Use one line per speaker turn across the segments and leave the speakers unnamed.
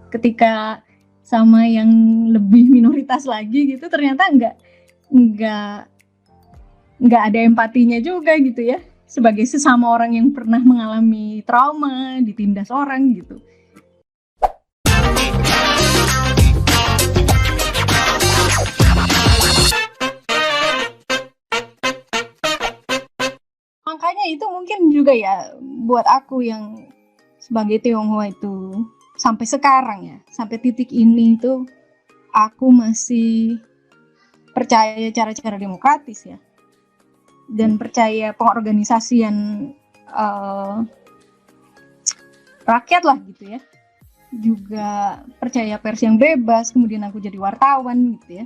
ketika sama yang lebih minoritas lagi gitu ternyata nggak ada empatinya juga gitu ya, sebagai sesama orang yang pernah mengalami trauma, ditindas orang gitu. Makanya itu mungkin juga ya buat aku yang sebagai Tionghoa itu sampai sekarang ya, sampai titik ini itu aku masih percaya cara-cara demokratis ya, dan percaya pengorganisasian rakyat lah gitu ya, juga percaya pers yang bebas. Kemudian aku jadi wartawan gitu ya.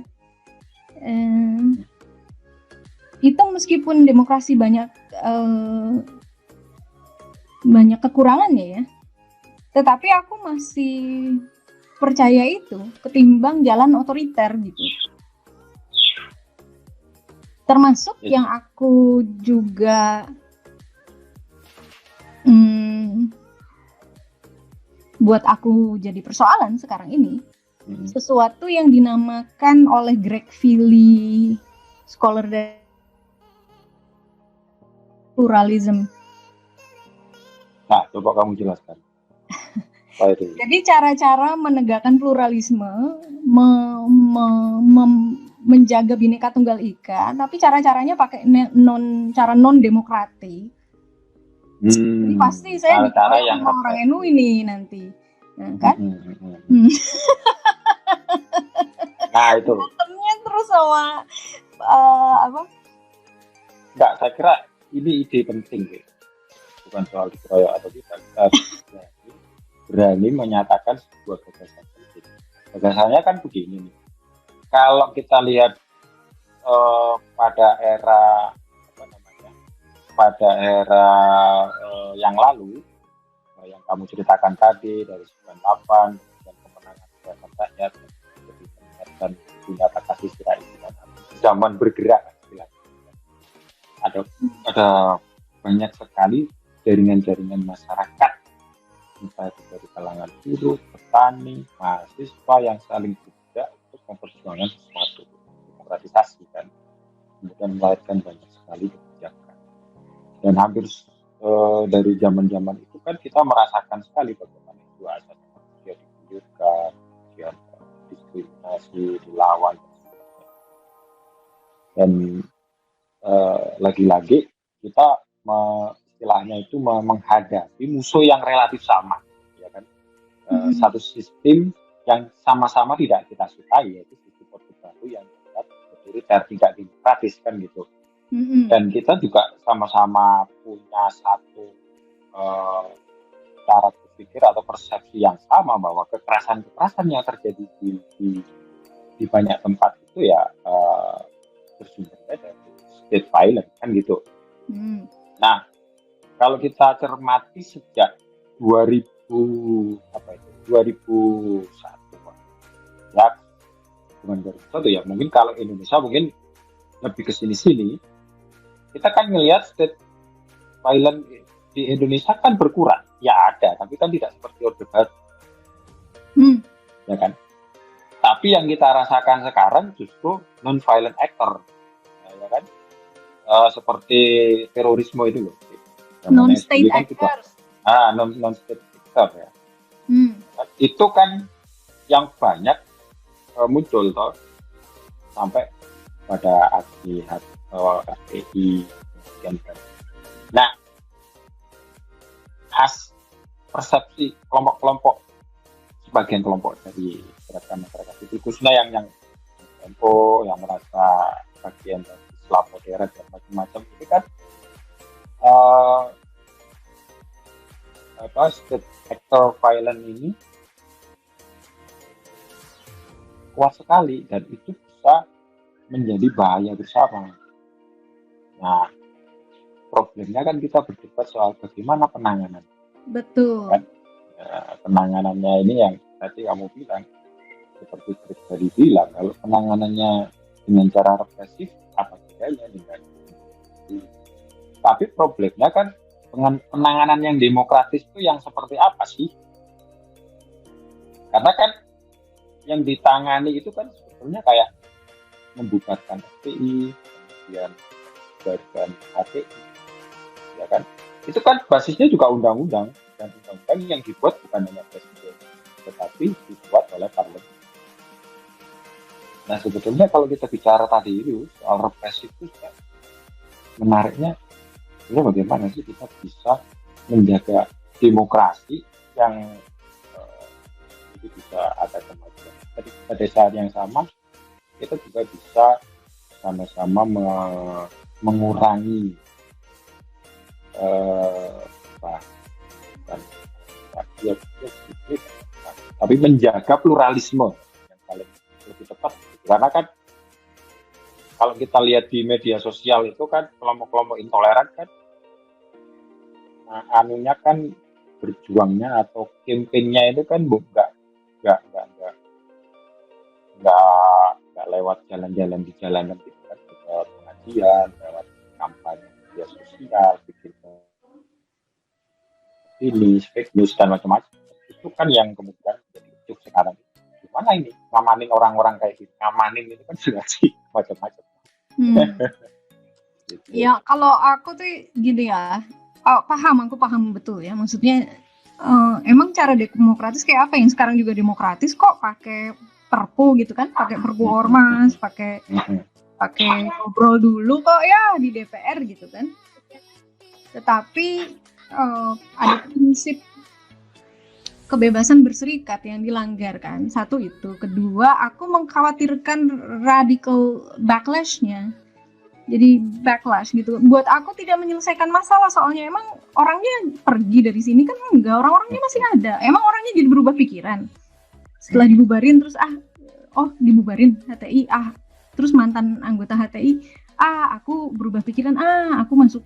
Itu meskipun demokrasi banyak kekurangannya ya, tetapi aku masih percaya itu ketimbang jalan otoriter gitu. Termasuk yang aku juga buat aku jadi persoalan sekarang ini, sesuatu yang dinamakan oleh Greg Philly, scholar dari pluralism.
Nah, coba kamu jelaskan.
Jadi cara-cara menegakkan pluralisme, menjaga Bhinneka Tunggal Ika, tapi cara-caranya pakai cara non demokratik. Jadi pasti saya ditolak sama orang NU ini nanti, kan?
Nah itu.
Temennya terus sama apa?
Enggak, saya kira ini ide penting, gitu. Bukan soal dikeroyok atau tidak. Kita berani menyatakan sebuah gagasan penting. Gagasannya kan begini nih. Kalau kita lihat pada era yang lalu, yang kamu ceritakan tadi dari 98 dan kemenangan rakyat dan punya kasih sira itu kan zaman bergerak, ada banyak sekali jaringan-jaringan masyarakat, entah itu dari kalangan buruh, petani, mahasiswa yang saling bergerak untuk memperjuangkan sesuatu demokratisasi kan, kemudian melahirkan banyak sekali kebijakan. Dan hampir dari zaman-zaman itu kan kita merasakan sekali bagaimana itu asas manusia diguyurkan, kemudian diskriminasi, dilawan, dan lagi-lagi kita istilahnya itu menghadapi musuh yang relatif sama, ya kan? Satu sistem yang sama-sama tidak kita sukai, yaitu sistem Orde Baru yang otoriter, tidak demokratis kan gitu. Dan kita juga sama-sama punya satu cara berpikir atau persepsi yang sama bahwa kekerasan yang terjadi di banyak tempat itu ya bersumber dari state violence kan gitu. Nah, kalau kita cermati sejak 2001 ya, bukan 2001 ya, mungkin kalau Indonesia mungkin lebih ke sini-sini, kita kan ngelihat state violence di Indonesia kan berkurang. Ya ada, tapi kan tidak seperti Orde Baru. Ya kan? Tapi yang kita rasakan sekarang justru non-violent actor. Ya kan? Seperti terorisme itu loh.
Non-state actors.
Non-state actor ya. Itu kan yang banyak muncul toh sampai pada aksi FPI. Nah, khas persepsi kelompok-kelompok, sebagian kelompok dari masyarakat itu, khususnya yang tempo, yang merasa bagian dari Islam modern dan macam-macam itu kan state actor violence ini kuat sekali dan itu bisa menjadi bahaya bersama. Nah, problemnya kan kita berdebat soal bagaimana penanganan.
Betul.
Kan? Penanganannya ini yang tadi kamu bilang, seperti tadi bilang, kalau penanganannya dengan cara represif, apa bedanya dengan itu? Tapi problemnya kan penanganan yang demokratis itu yang seperti apa sih? Karena kan yang ditangani itu kan sebetulnya kayak membubarkan FPI, kemudian membubarkan HTI, ya kan? Itu kan basisnya juga undang-undang, dan undang-undang yang dibuat bukan hanya presiden, tetapi dibuat oleh parlemen. Nah sebetulnya kalau kita bicara tadi itu soal represif itu menariknya, sebenarnya bagaimana sih kita bisa menjaga demokrasi yang itu bisa ada kemajuan. Jadi pada saat yang sama kita juga bisa sama-sama mengurangi tapi menjaga pluralisme yang paling lebih tepat. Karena kan kalau kita lihat di media sosial itu kan kelompok-kelompok intoleran kan, anunya kan berjuangnya atau kampanyenya itu kan nggak lewat jalan-jalan di jalanan gitu kan, lewat pengajian, lewat kampanye media sosial, bikin ini fake news dan macam-macam. Itu kan yang kemudian jadi isu sekarang. Gimana ini ngamanin orang-orang kayak gitu? Ngamanin itu kan sudah sih macam-macam.
Gitu. Ya kalau aku tuh gini ya, aku paham betul ya. Maksudnya emang cara demokratis kayak apa? Yang sekarang juga demokratis kok pakai perpu gitu kan, pakai perpu ormas, pakai ngobrol dulu kok ya di DPR gitu kan. Tetapi ada prinsip kebebasan berserikat yang dilanggar kan. Satu itu. Kedua, aku mengkhawatirkan radical backlash-nya. Jadi backlash gitu. Buat aku tidak menyelesaikan masalah, soalnya emang orangnya pergi dari sini kan enggak, orang-orangnya masih ada. Emang orangnya jadi berubah pikiran. Setelah dibubarin terus dibubarin HTI, terus mantan anggota HTI, aku berubah pikiran, aku masuk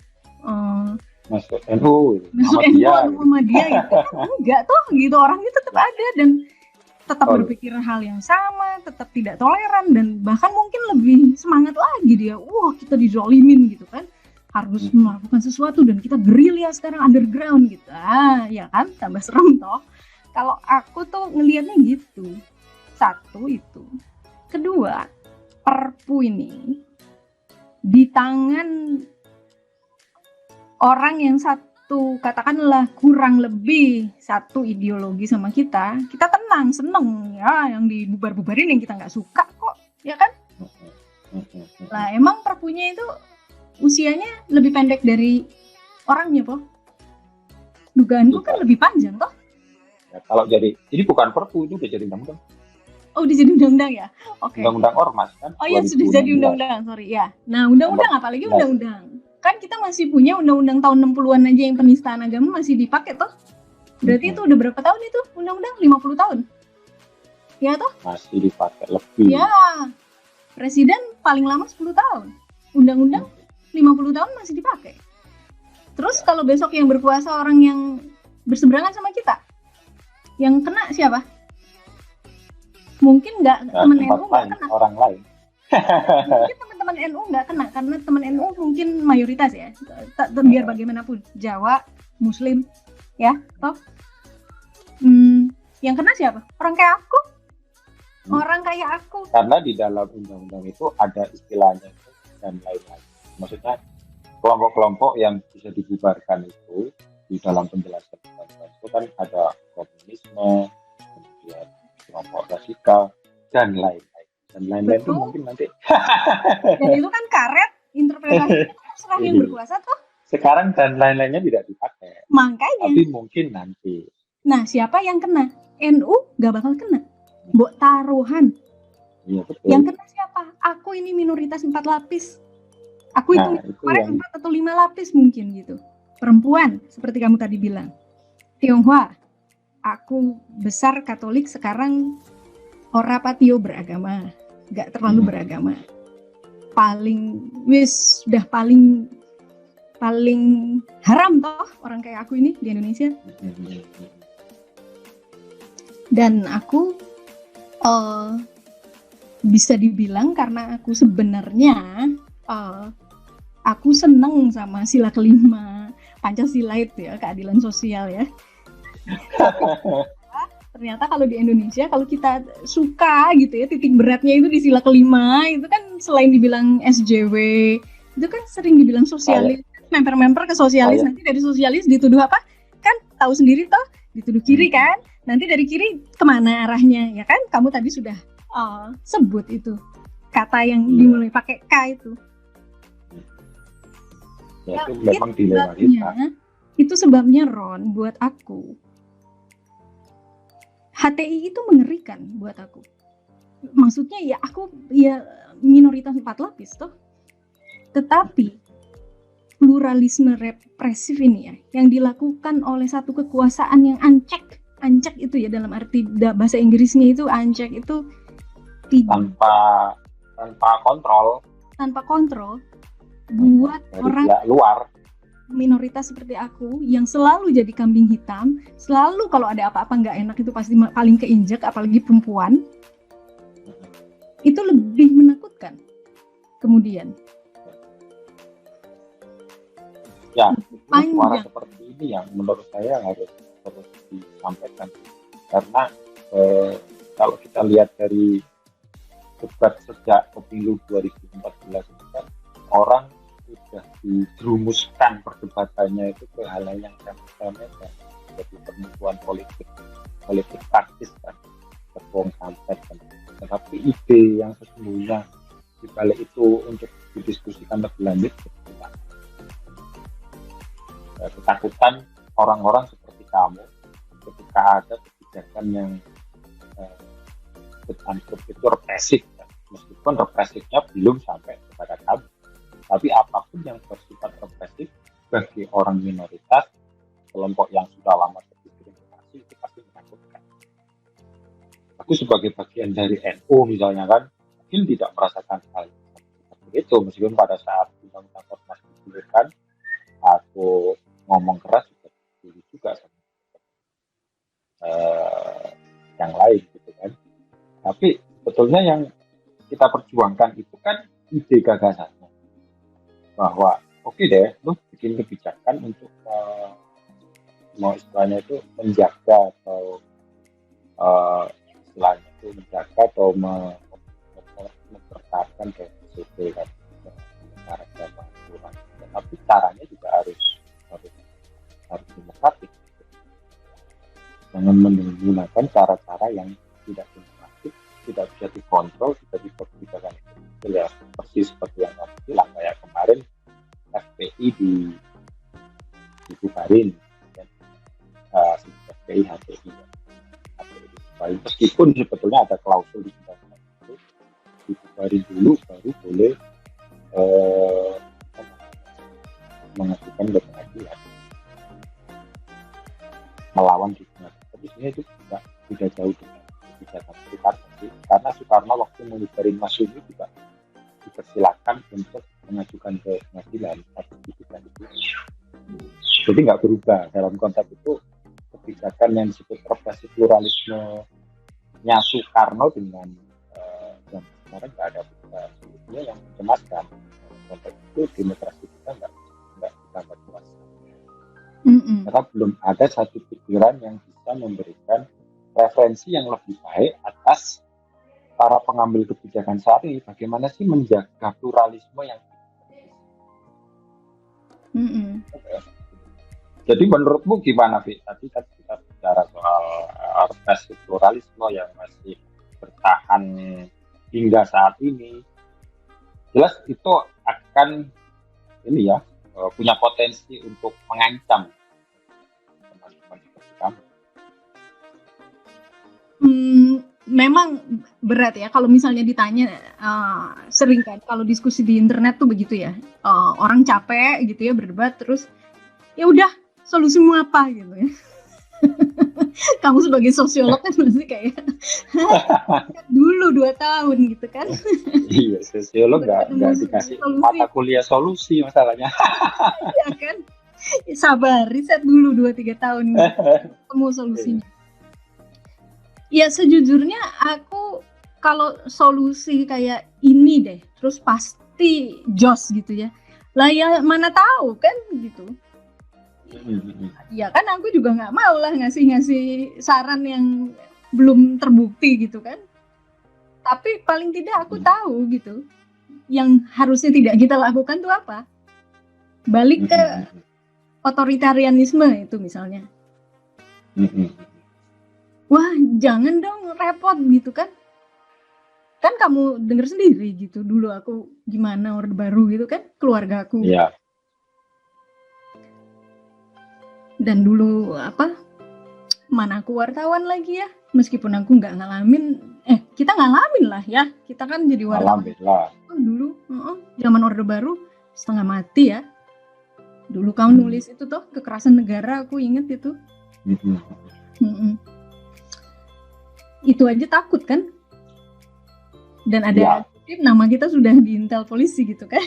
NU
sama dia gitu. Enggak toh gitu, orangnya tetap ada dan tetap berpikir hal yang sama, tetap tidak toleran, dan bahkan mungkin lebih semangat lagi dia. Kita dizolimin gitu kan, harus melakukan sesuatu dan kita gerilya sekarang underground gitu. Ya kan, tambah serem toh. Kalau aku tuh ngelihatnya gitu. Satu itu. Kedua, perpu ini di tangan orang yang satu, katakanlah kurang lebih satu ideologi sama kita tenang, seneng ya, yang dibubar-bubarin yang kita nggak suka kok, ya kan? Lah emang perpunya itu usianya lebih pendek dari orangnya, po? Dugaanku kan lebih panjang, toh?
Ya, kalau jadi bukan perpu, itu udah jadi undang-undang.
Oh, udah jadi undang-undang ya? Oke.
Undang-undang ormas kan?
Oh iya, sudah jadi undang-undang, sorry ya. Nah, undang-undang apalagi undang-undang. Kan kita masih punya undang-undang tahun 60-an aja yang penistaan agama masih dipakai toh. Berarti itu udah berapa tahun itu undang-undang? 50 tahun. Ya toh?
Masih dipakai lebih.
Ya. Presiden paling lama 10 tahun. Undang-undang 50 tahun masih dipakai. Terus kalau besok yang berkuasa orang yang berseberangan sama kita, yang kena siapa? Mungkin nggak temen NU nggak kena.
Orang lain.
Mungkin teman-teman NU nggak kena, karena teman NU mungkin mayoritas ya, biar bagaimanapun Jawa, Muslim, ya, toh. Yang kena siapa? Orang kayak aku. Karena
di dalam undang-undang itu ada istilahnya dan lain-lain. Maksudnya kelompok-kelompok yang bisa dibubarkan itu di dalam penjelasan itu kan ada komunisme, kemudian kelompok radikal dan lain-lain. Dan lain-lain itu mungkin nanti.
Dan itu kan karet interpretasinya serah yang berkuasa tuh.
Sekarang dan lain-lainnya tidak dipakai.
Makanya.
Tapi mungkin nanti.
Nah, siapa yang kena? NU gak bakal kena. Mbok taruhan.
Iya, betul.
Yang kena siapa? Aku ini minoritas 4 lapis. Aku itu kemarin 4 atau 5 lapis mungkin gitu. Perempuan, seperti kamu tadi bilang. Tionghoa. Aku besar Katolik, sekarang ora patio beragama. Gak terlalu beragama. Udah paling haram toh orang kayak aku ini di Indonesia. Dan aku bisa dibilang karena aku sebenarnya aku seneng sama sila kelima Pancasila itu ya, keadilan sosial ya. Ternyata kalau di Indonesia, kalau kita suka gitu ya, titik beratnya itu di sila kelima, itu kan selain dibilang SJW, itu kan sering dibilang sosialis, member-member ke sosialis, nanti dari sosialis dituduh apa? Kan tahu sendiri toh, dituduh kiri kan, nanti dari kiri kemana arahnya, ya kan? Kamu tadi sudah sebut itu, kata yang dimulai pakai K itu.
Ya, itu memang dilema.
Itu sebabnya Ron, buat aku HTI itu mengerikan buat aku. Maksudnya ya aku ya minoritas 4 lapis toh. Tetapi pluralisme represif ini ya yang dilakukan oleh satu kekuasaan yang ancek itu ya, dalam arti bahasa Inggrisnya itu ancek itu
tanpa kontrol buat orang
luar minoritas seperti aku yang selalu jadi kambing hitam, selalu kalau ada apa-apa nggak enak itu pasti paling keinjak, apalagi perempuan, itu lebih menakutkan. Kemudian
ya, suara seperti ini yang menurut saya harus terus disampaikan, karena kalau kita lihat dari debat sejak pemilu 2014 itu kan orang sudah dijerumuskan perdebatannya itu ke hal yang remeh-temeh dan jadi penipuan politik taktis kan, tepung santet kan. Tetapi ide yang sesungguhnya di balik itu untuk didiskusikan lebih lanjut, ketakutan orang-orang seperti kamu ketika ada kebijakan yang itu represif kan. Meskipun represifnya belum sampai kepada kamu, tapi apapun yang bersifat represif bagi orang minoritas, kelompok yang sudah lama terdiskriminasi, itu pasti menakutkan. Aku sebagai bagian dari NU misalnya kan, mungkin tidak merasakan hal seperti itu, meskipun pada saat undang-undang ormas digulirkan, aku ngomong keras juga sama yang lain gitu kan. Tapi sebetulnya yang kita perjuangkan itu kan ide gagasannya, bahwa oke deh, lu bikin kebijakan untuk mau istilahnya itu menjaga atau istilahnya itu menjaga atau mempertahankan PSBB kan, cara aturan. Tapi caranya juga harus demokratis. Jangan menggunakan cara-cara yang tidak demokratis, tidak bisa dikontrol, tidak bisa kebijakan itu ya persis seperti yang kamu bilang, kayak kemarin FPI dibubarin kan, FPI HTI meskipun sebetulnya ada klausul di undang-undang itu dibubarin dulu baru boleh mengajukan ke pengadilan melawan dukungan. Tapi sebenarnya itu tidak jauh dengan kebijakan Soekarno, karena Soekarno waktu mengubarin Masyumi juga dipersilakan untuk mengajukan ke pengadilan tapi tidak dipilih. Jadi nggak berubah dalam konteks itu. Kebijakan yang disebut represif pluralisme-nya Soekarno dengan yang sekarang nggak ada perubahan. Sebetulnya yang mencemaskan konteks itu demokrasi kita nggak ditambah luas. Karena belum ada satu pikiran yang bisa memberikan referensi yang lebih baik atas para pengambil kebijakan saat ini, bagaimana sih menjaga pluralisme yang Jadi menurutmu gimana, Vi? Tadi kan kita bicara soal represif pluralisme yang masih bertahan hingga saat ini. Jelas itu akan ini ya punya potensi untuk mengancam teman-teman seperti kamu.
Memang berat ya kalau misalnya ditanya, sering kan kalau diskusi di internet tuh begitu ya, orang capek gitu ya berdebat terus ya udah solusimu apa gitu ya. Kamu sebagai sosiolog kan pasti kayak dulu 2 tahun gitu kan.
Iya, sosiolog nggak dikasih mata kuliah solusi masalahnya.
Ya kan, sabar riset dulu 2-3 tahun ketemu solusinya. Ya sejujurnya aku kalau solusi kayak ini deh terus pasti jos gitu ya, lah ya mana tahu kan gitu. Ya kan aku juga nggak mau lah ngasih saran yang belum terbukti gitu kan. Tapi paling tidak aku tahu gitu. Yang harusnya tidak kita lakukan tuh apa? Balik ke otoritarianisme itu misalnya. Wah, jangan dong repot gitu kan. Kan kamu denger sendiri gitu. Dulu aku gimana Orde Baru gitu kan, keluarga aku.
Iya.
Dan dulu mana aku wartawan lagi ya. Meskipun aku nggak ngalamin, kita ngalamin lah ya. Kita kan jadi wartawan. Dulu, zaman Orde Baru setengah mati ya. Dulu kamu nulis itu tuh kekerasan negara, aku inget itu. Itu aja takut kan? Dan ada nama kita sudah diintel polisi gitu kan?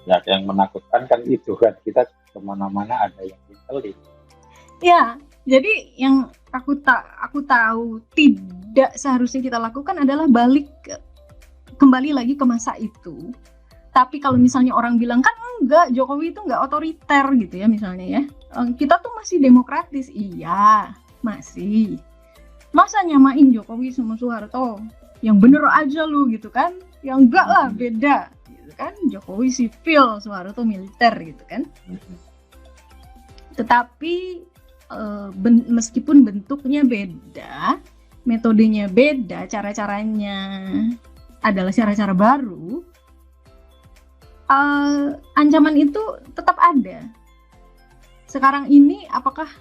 Ya, yang menakutkan kan itu kan, kita kemana-mana ada yang intel itu.
Ya, jadi yang aku tahu tidak seharusnya kita lakukan adalah kembali lagi ke masa itu. Tapi kalau misalnya orang bilang kan enggak, Jokowi itu enggak otoriter gitu ya misalnya ya. Kita tuh masih demokratis. Iya, masih. Masa nyamain Jokowi sama Soeharto? Yang bener aja lu gitu kan? Yang enggak lah, beda gitu kan. Jokowi sipil, Soeharto militer gitu kan. Tetapi meskipun bentuknya beda, metodenya beda, cara-caranya adalah cara-cara baru, ancaman itu tetap ada. Sekarang ini apakah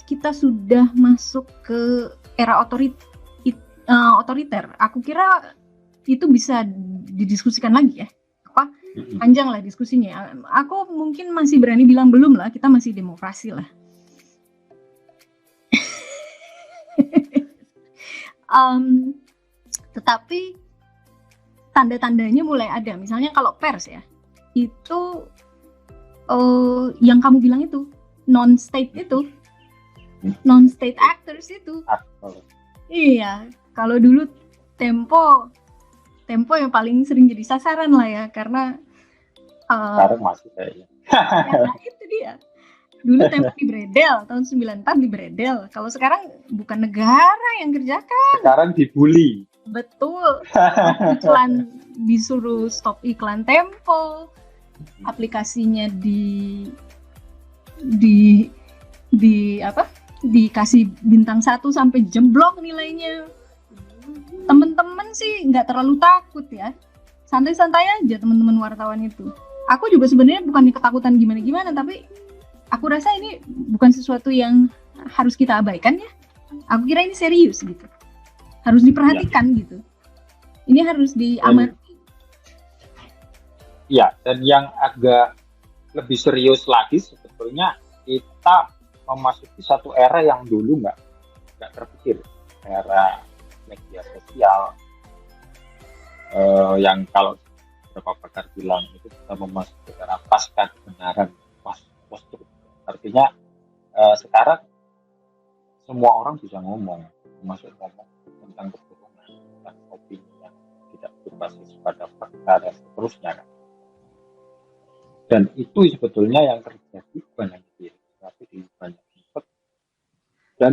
kita sudah masuk ke era otoriter? Aku kira itu bisa didiskusikan lagi ya. Panjang lah diskusinya. Aku mungkin masih berani bilang belum lah, kita masih demokrasi lah. Tetapi tanda-tandanya mulai ada. Misalnya kalau pers ya, itu yang kamu bilang itu non-state actors itu. Iya, kalau dulu Tempo yang paling sering jadi sasaran lah ya, karena
sekarang masih kayaknya.
Nah, itu dia. Dulu Tempo dibredel, tahun 94 dibredel. Kalau sekarang bukan negara yang kerjakan.
Sekarang dibully.
Betul. Iklan disuruh stop iklan Tempo. Aplikasinya dikasih bintang 1 sampai jemblok nilainya. Temen-temen sih nggak terlalu takut ya. Santai-santai aja teman-teman wartawan itu. Aku juga sebenarnya bukan ketakutan gimana-gimana, tapi aku rasa ini bukan sesuatu yang harus kita abaikan ya. Aku kira ini serius gitu. Harus diperhatikan gitu. Ini harus diamati.
Ya, dan yang agak lebih serius lagi sebetulnya kita memasuki satu era yang dulu nggak terpikir. Era media sosial yang kalau beberapa pakar bilang itu kita memasuki era pasca kebenaran, post-truth. Artinya sekarang semua orang bisa ngomong, termasuk ngomong tentang kebohongan, tentang opini yang tidak berbasis pada fakta dan seterusnya. Dan itu sebetulnya yang terjadi bukan hanya di Indonesia, tapi di banyak tempat. Dan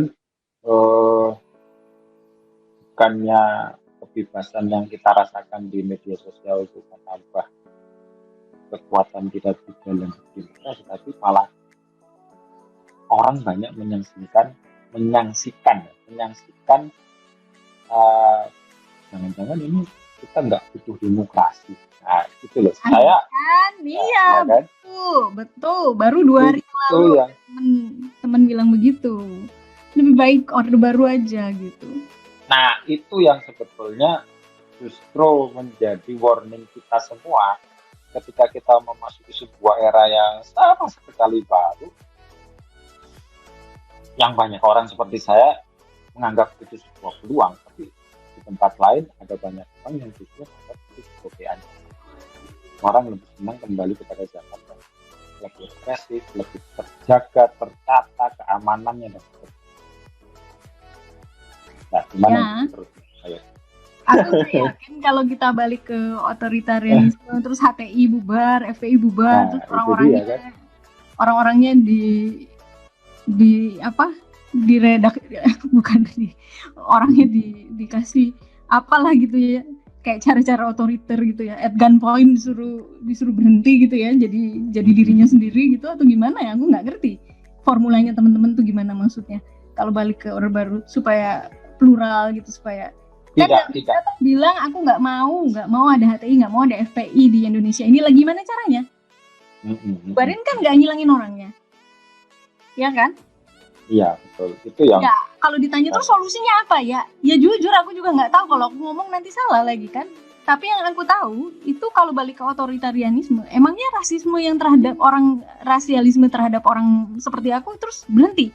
bukannya kebebasan yang kita rasakan di media sosial itu menambah kekuatan kita di dalam demokrasi, tapi malah orang banyak menyaksikan jangan-jangan ini kita nggak butuh demokrasi. Nah, itu loh. Saya
iya, kan? Betul. Baru 2 hari lalu teman bilang begitu. Lebih baik Orde Baru aja gitu.
Nah, itu yang sebetulnya justru menjadi warning kita semua ketika kita memasuki sebuah era yang sama sekali baru. Yang banyak orang seperti saya menganggap itu sebuah peluang, tapi di tempat lain ada banyak orang yang justru menganggap itu sebagai ancaman. Orang lebih senang kembali kepada zaman yang lebih represif, lebih terjaga, tertata, keamanannya dan sebagainya. Nah, gimana terusnya? Ayo.
Aku yakin kalau kita balik ke otoritarianisme, terus HTI bubar, FPI bubar, terus orang-orangnya orang-orangnya di apa, diredak bukan orangnya dikasih apalah gitu ya, kayak cara-cara otoriter gitu ya, at gunpoint disuruh berhenti gitu ya, jadi dirinya sendiri gitu, atau gimana ya, aku nggak ngerti formulanya teman-teman tuh gimana maksudnya kalau balik ke Orde Baru supaya plural gitu, supaya kan
Tidak.
bilang aku nggak mau ada HTI, nggak mau ada FPI di Indonesia ini, lagi gimana caranya? Barin kan nggak ngilangin orangnya, ya kan?
Iya, betul. Itu yang
ya, kalau ditanya terus solusinya apa ya? Ya jujur aku juga nggak tahu, kalau aku ngomong nanti salah lagi kan. Tapi yang aku tahu itu kalau balik ke otoritarianisme, emangnya rasisme yang terhadap orang, rasialisme terhadap orang seperti aku terus berhenti?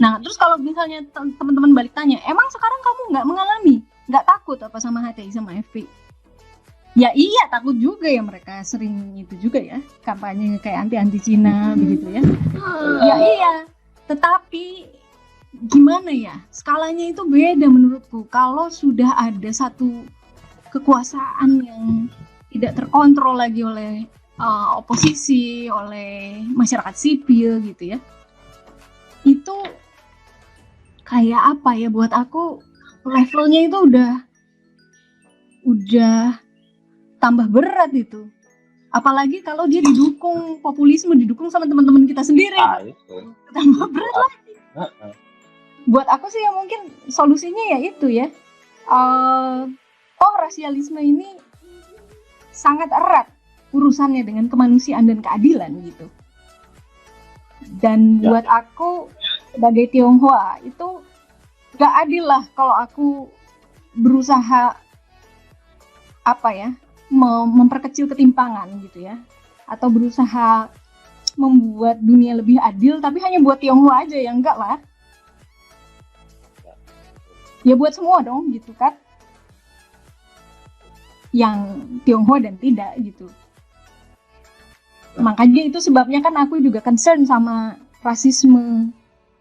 Nah, terus kalau misalnya teman-teman balik tanya, emang sekarang kamu nggak mengalami, nggak takut apa sama HTI sama FPI? Ya iya, takut juga ya, mereka sering itu juga ya, kampanye kayak anti Cina begitu ya. Ya iya, tetapi gimana ya, skalanya itu beda menurutku. Kalau sudah ada satu kekuasaan yang tidak terkontrol lagi oleh oposisi, oleh masyarakat sipil gitu ya, itu kayak apa ya, buat aku levelnya itu udah tambah berat itu. Apalagi kalau dia didukung populisme, didukung sama teman-teman kita sendiri,
itu
tambah berat lagi. Buat aku sih ya mungkin solusinya ya itu ya, rasialisme ini sangat erat urusannya dengan kemanusiaan dan keadilan gitu. Dan buat aku sebagai Tionghoa itu gak adil lah kalau aku berusaha apa ya, memperkecil ketimpangan gitu ya, atau berusaha membuat dunia lebih adil tapi hanya buat Tionghoa aja, ya enggak lah, ya buat semua dong gitu kan, yang Tionghoa dan tidak gitu. Makanya itu sebabnya kan aku juga concern sama rasisme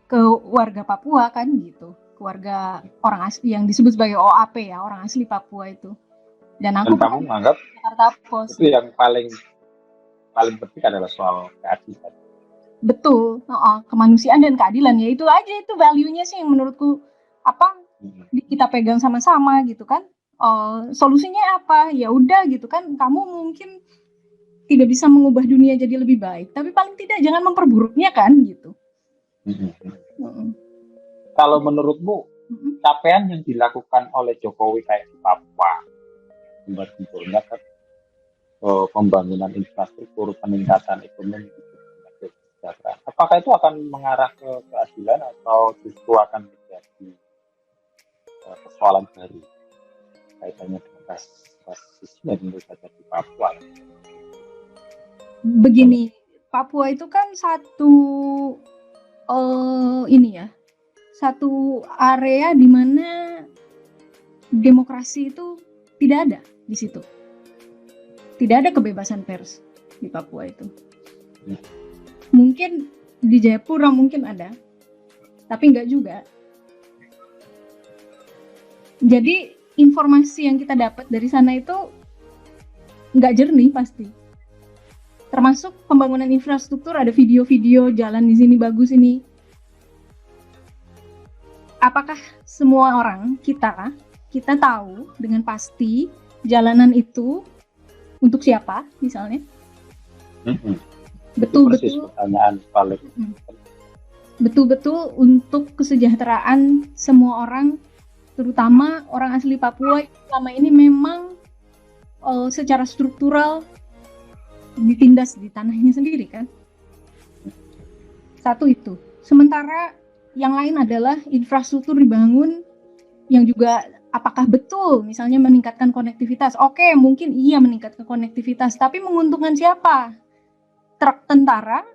ke warga Papua kan gitu, keluarga orang asli yang disebut sebagai OAP ya, orang asli Papua itu. Dan aku
kamu menganggap
Jakarta Post
itu yang paling penting adalah soal keadilan.
Betul, kemanusiaan dan keadilan, ya itu aja, itu value-nya sih yang menurutku apa kita pegang sama-sama gitu kan. Solusinya apa? Ya udah gitu kan, kamu mungkin tidak bisa mengubah dunia jadi lebih baik, tapi paling tidak jangan memperburuknya kan gitu.
Kalau menurutmu capaian yang dilakukan oleh Jokowi kayak di Papua, sumber-sumbernya kan pembangunan infrastruktur, peningkatan ekonomi, kesejahteraan, apakah itu akan mengarah ke keadilan atau justru akan menjadi persoalan baru kaitannya dengan rasisme tentu saja di Papua?
Begini, Papua itu kan satu satu area di mana demokrasi itu tidak ada di situ. Tidak ada kebebasan pers di Papua itu. Mungkin di Jayapura mungkin ada, tapi enggak juga. Jadi informasi yang kita dapat dari sana itu enggak jernih pasti. Termasuk pembangunan infrastruktur, ada video-video jalan di sini bagus ini. Apakah semua orang kita tahu dengan pasti jalanan itu untuk siapa misalnya? Betul-betul
pertanyaan paling
betul-betul untuk kesejahteraan semua orang, terutama orang asli Papua yang selama ini memang secara struktural ditindas di tanahnya sendiri kan. Satu itu. Sementara yang lain adalah infrastruktur dibangun yang juga apakah betul misalnya meningkatkan konektivitas. Oke, mungkin iya meningkatkan konektivitas, tapi menguntungkan siapa? Truk tentara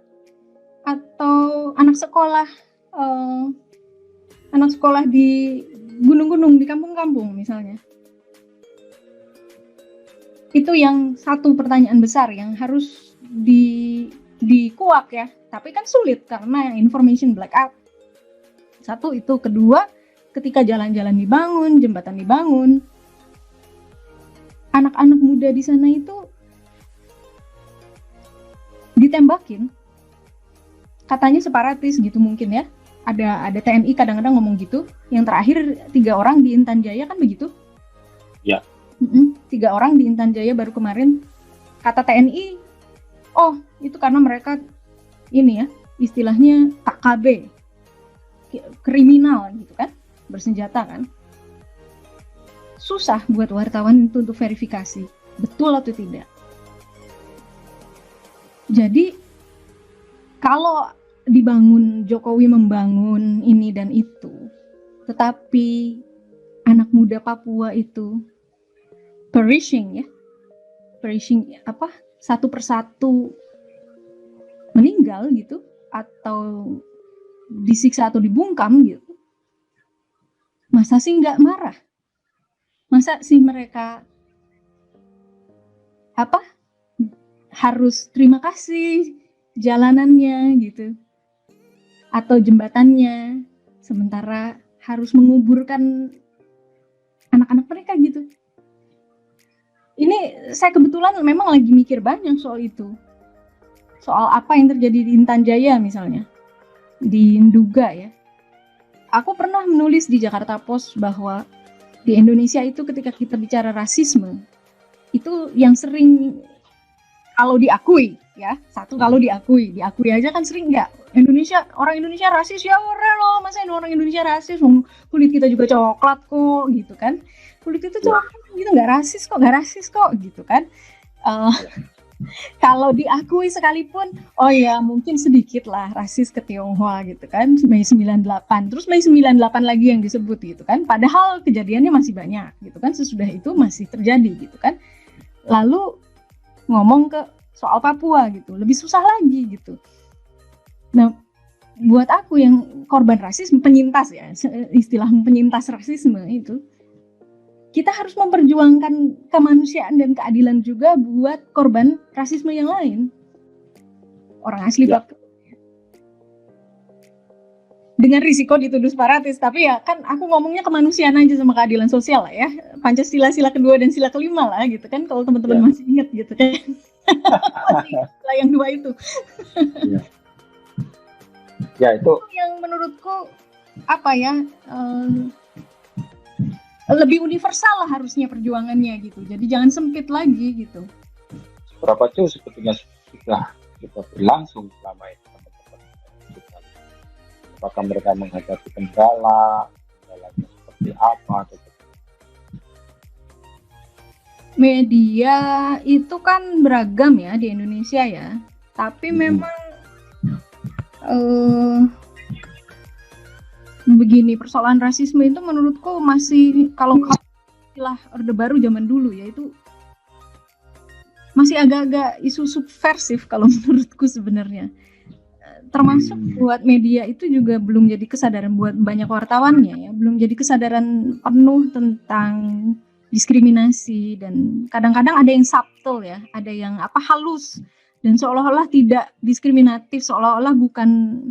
atau anak sekolah di gunung-gunung, di kampung-kampung misalnya. Itu yang satu pertanyaan besar yang harus dikuak ya, tapi kan sulit karena information blackout. Satu itu. Kedua, ketika jalan-jalan dibangun, jembatan dibangun, anak-anak muda di sana itu ditembakin katanya separatis gitu mungkin ya. Ada TNI kadang-kadang ngomong gitu. Yang terakhir 3 orang di Intan Jaya kan begitu?
Ya.
3 orang di Intan Jaya baru kemarin. Kata TNI, oh itu karena mereka ini ya, istilahnya KKB, kriminal gitu kan, bersenjata kan. Susah buat wartawan itu untuk verifikasi, betul atau tidak. Jadi kalau Jokowi membangun ini dan itu, tetapi anak muda Papua itu perishing satu persatu meninggal gitu, atau disiksa atau dibungkam gitu, masa sih nggak marah? Masa sih mereka harus terima kasih jalanannya gitu atau jembatannya, sementara harus menguburkan anak-anak mereka gitu. Ini saya kebetulan memang lagi mikir banyak soal itu, soal apa yang terjadi di Intan Jaya misalnya, di Nduga ya. Aku pernah menulis di Jakarta Post bahwa di Indonesia itu ketika kita bicara rasisme, itu yang sering kalau diakui ya, kalau diakui aja kan sering nggak. Orang Indonesia rasis ya, orang loh, masa orang Indonesia rasis, kulit kita juga coklat kok gitu kan, kulit itu coklat gitu, nggak rasis kok gitu kan. Kalau diakui sekalipun, oh ya mungkin sedikit lah rasis ke Tionghoa gitu kan, Mei 98, terus Mei 98 lagi yang disebut gitu kan, padahal kejadiannya masih banyak gitu kan, sesudah itu masih terjadi gitu kan. Lalu ngomong ke soal Papua gitu, lebih susah lagi gitu. Nah, buat aku yang korban rasisme, penyintas ya, istilah penyintas rasisme itu, kita harus memperjuangkan kemanusiaan dan keadilan juga buat korban rasisme yang lain, orang asli Papua. Dengan risiko dituduh separatis, tapi ya kan aku ngomongnya kemanusiaan aja sama keadilan sosial lah ya, Pancasila sila kedua dan sila kelima lah gitu kan, kalau teman-teman masih ingat gitu kan. Masih yang 2 itu. Ya itu yang menurutku lebih universal lah harusnya perjuangannya gitu. Jadi jangan sempit lagi gitu.
Berapa jauh sebetulnya sudah kita berlangsung selama ini, teman-teman. Apakah mereka menghadapi kendalanya seperti apa?
Media itu kan beragam ya di Indonesia ya. Tapi memang begini, persoalan rasisme itu menurutku masih, kalau istilah Orde Baru zaman dulu ya, itu masih agak-agak isu subversif kalau menurutku sebenarnya. Termasuk buat media itu juga belum jadi kesadaran buat banyak wartawannya ya, belum jadi kesadaran penuh tentang diskriminasi, dan kadang-kadang ada yang subtle ya, ada yang halus dan seolah-olah tidak diskriminatif, seolah-olah bukan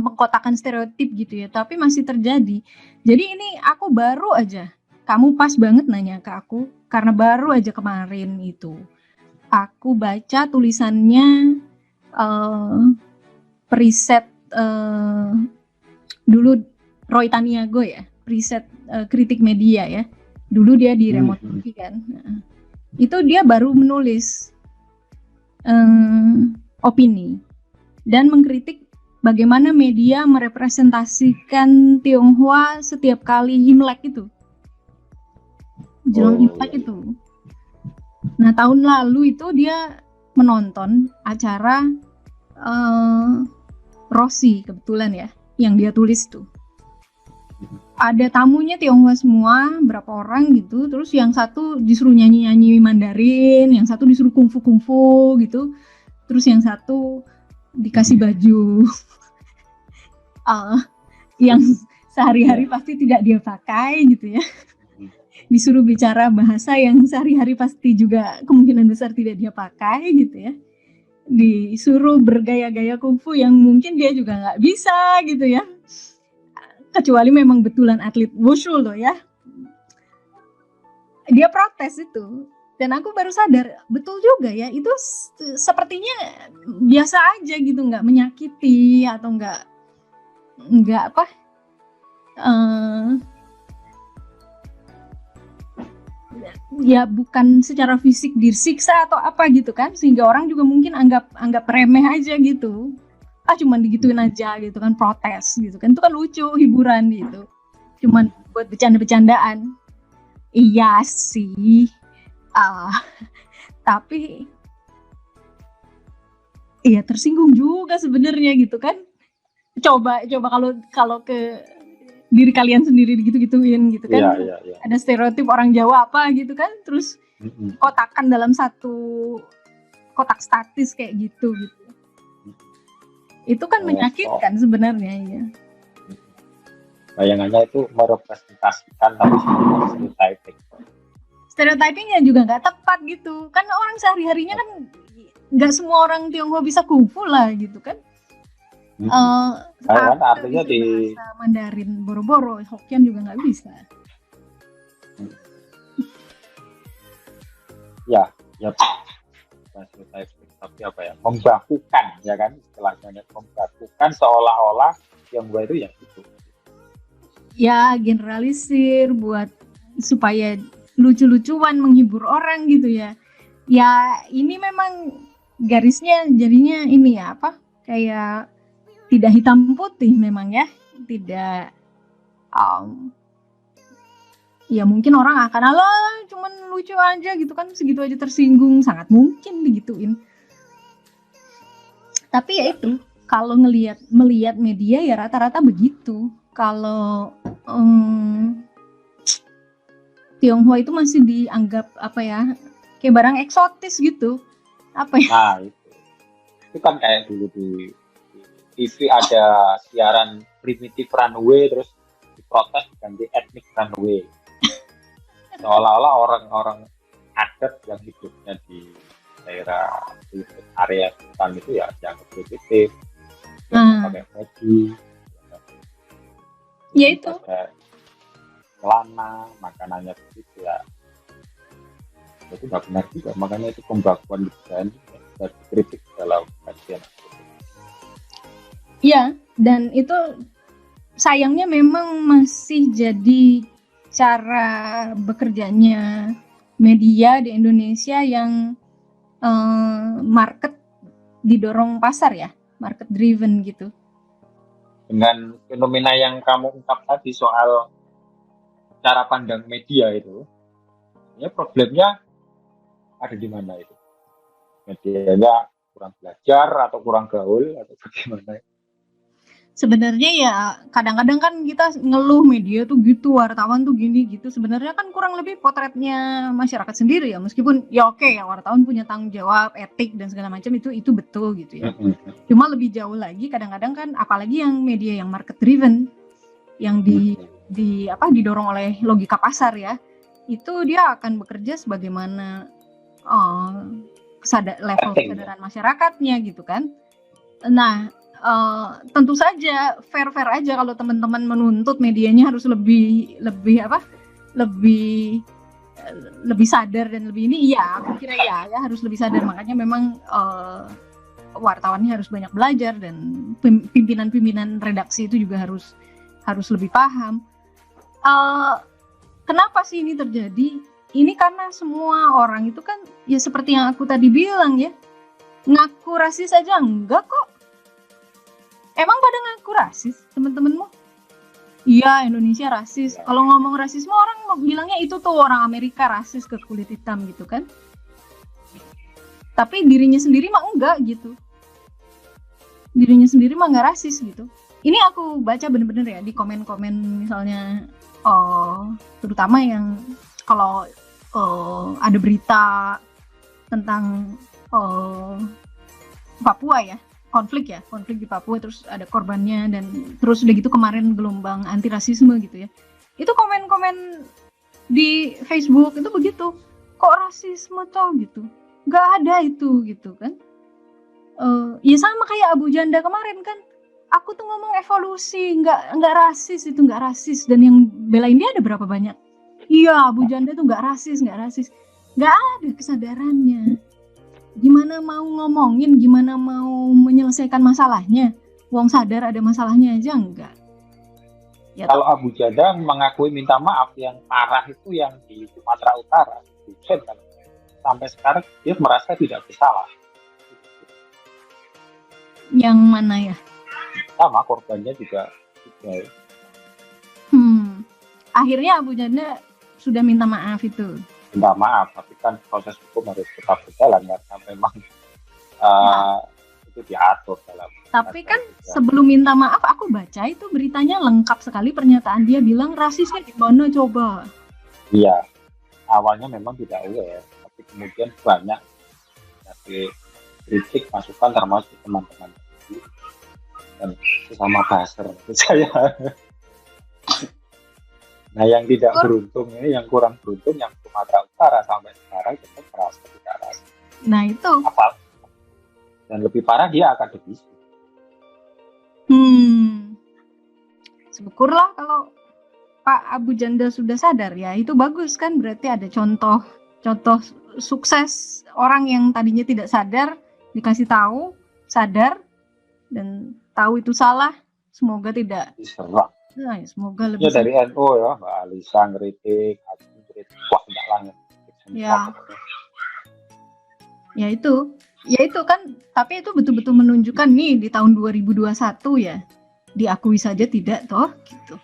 pengkotakan stereotip gitu ya, tapi masih terjadi. Jadi ini aku baru aja, kamu pas banget nanya ke aku, karena baru aja kemarin itu aku baca tulisannya periset dulu Roy Taniago ya, periset kritik media ya, dulu dia di Remote TV kan. Nah, itu dia baru menulis opini dan mengkritik bagaimana media merepresentasikan Tionghoa setiap kali Imlek itu, jelang Imlek itu. Nah, tahun lalu itu dia menonton acara Rossi kebetulan ya, yang dia tulis tuh. Ada tamunya Tionghoa semua, berapa orang gitu, terus yang satu disuruh nyanyi-nyanyi Mandarin, yang satu disuruh kungfu gitu, terus yang satu dikasih baju yang sehari-hari pasti tidak dia pakai gitu ya, disuruh bicara bahasa yang sehari-hari pasti juga kemungkinan besar tidak dia pakai gitu ya, disuruh bergaya-gaya kungfu yang mungkin dia juga nggak bisa gitu ya, kecuali memang betulan atlet wushu loh ya. Dia protes itu, Dan aku baru sadar, betul juga ya, itu sepertinya biasa aja gitu, nggak menyakiti atau nggak apa, ya bukan secara fisik disiksa atau apa gitu kan, sehingga orang juga mungkin anggap remeh aja gitu. Cuman digituin aja gitu kan, protes gitu kan, itu kan lucu, hiburan gitu, cuman buat bercanda-bercandaan. Iya sih, tapi iya tersinggung juga sebenarnya gitu kan. Coba kalau ke diri kalian sendiri gitu-gituin gitu kan.
Iya.
Ada stereotip orang Jawa apa gitu kan, terus kotakan dalam satu kotak statis kayak gitu. Itu kan menyakitkan sebenarnya ya.
Bayangannya itu merepresentasikan tapi sebenarnya
Stereotypingnya juga nggak tepat gitu. Kan orang sehari-harinya kan nggak semua orang Tionghoa bisa kungfu lah gitu kan.
Kan artinya di
bahasa Mandarin boro-boro, Hokkien juga nggak bisa.
Ya tapi apa ya, membakukan ya kan, istilahnya membakukan seolah-olah yang gue itu ya itu.
Ya generalisir buat supaya lucu-lucuan menghibur orang gitu ya. Ya ini memang garisnya jadinya ini ya apa, kayak tidak hitam putih memang ya, tidak ya mungkin orang akan alah cuman lucu aja gitu kan, segitu aja tersinggung, sangat mungkin digituin. Tapi ya itu, kalau melihat media ya rata-rata begitu. Kalau Tionghoa itu masih dianggap apa ya, kayak barang eksotis gitu, apa ya?
Nah itu kan kayak dulu di TV ada siaran primitive runway, terus diprotes ganti ethnic runway, seolah-olah orang-orang adat yang hidupnya di daerah di area hutan itu ya yang primitif, pakai baju,
ya itu
celana, makanannya begitu ya. Itu nggak benar juga, makanya itu pembakuan dan dikritik dalam kajian.
Iya, dan itu sayangnya memang masih jadi cara bekerjanya media di Indonesia yang market didorong pasar ya, market driven gitu.
Dengan fenomena yang kamu ungkap tadi soal cara pandang media itu, ya problemnya ada di mana itu? Medianya kurang belajar atau kurang gaul atau bagaimana?
Sebenarnya ya kadang-kadang kan kita ngeluh media tuh gitu, wartawan tuh gini gitu. Sebenarnya kan kurang lebih potretnya masyarakat sendiri ya, meskipun ya oke ya wartawan punya tanggung jawab etik dan segala macam, itu betul gitu ya. Cuma lebih jauh lagi kadang-kadang kan, apalagi yang media yang market driven, yang didorong oleh logika pasar ya, itu dia akan bekerja sebagaimana level kesadaran masyarakatnya gitu kan. Nah tentu saja fair aja kalau teman-teman menuntut medianya harus lebih sadar dan lebih ini. Iya, aku kira ya harus lebih sadar, makanya memang wartawannya harus banyak belajar dan pimpinan redaksi itu juga harus lebih paham. Kenapa sih ini terjadi? Ini karena semua orang itu kan ya seperti yang aku tadi bilang ya, ngaku rasis aja enggak kok. Emang pada ngaku rasis teman-temanmu? Iya, Indonesia rasis. Kalau ngomong rasisme orang bilangnya itu tuh orang Amerika rasis ke kulit hitam gitu kan. Tapi dirinya sendiri mah enggak gitu. Dirinya sendiri mah enggak rasis gitu. Ini aku baca bener-bener ya di komen-komen misalnya, terutama yang kalau ada berita tentang Papua ya, konflik di Papua, terus ada korbannya, dan terus udah gitu kemarin gelombang anti rasisme gitu ya, itu komen-komen di Facebook itu begitu, kok rasisme toh gitu, nggak ada itu gitu kan. Ya sama kayak Abu Janda kemarin kan, aku tuh ngomong evolusi, nggak rasis, itu nggak rasis, dan yang belain dia ada berapa banyak? Iya, Abu Janda tuh nggak rasis, ada kesadarannya. Gimana mau ngomongin, gimana mau menyelesaikan masalahnya? Wong sadar ada masalahnya aja enggak. Ya,
Kalau Abu Janda mengakui minta maaf, yang parah itu yang di Sumatera Utara, Bukan, kalau sampai sekarang dia merasa tidak bersalah.
yang mana ya?
Sama korbannya juga.
Akhirnya Abu Janda sudah minta maaf itu.
Minta maaf, tapi kan proses hukum harus tetap berjalan karena memang itu diatur dalam.
Tapi kan sebelum minta maaf aku baca itu beritanya lengkap sekali, pernyataan dia bilang rasisnya di mana coba.
Iya, awalnya memang tidak aware, tapi kemudian banyak dari kritik masukan termasuk teman-teman dan sesama baser saya. Nah, yang tidak beruntung ini, yang kurang beruntung, yang Sumatera Utara sampai sekarang tetap merasa tidak rasa.
Nah itu.
Apa? Dan lebih parah dia akademisi.
Syukurlah kalau Pak Abu Janda sudah sadar ya, itu bagus kan, berarti ada contoh sukses orang yang tadinya tidak sadar dikasih tahu, sadar dan tahu itu salah. Semoga tidak
diserang.
Nah, semoga lebih
dari NU ya, Mbak Alisa ngeritik, wah enggak lah.
Ya itu kan, tapi itu betul-betul menunjukkan nih di tahun 2021 ya, diakui saja tidak toh gitu.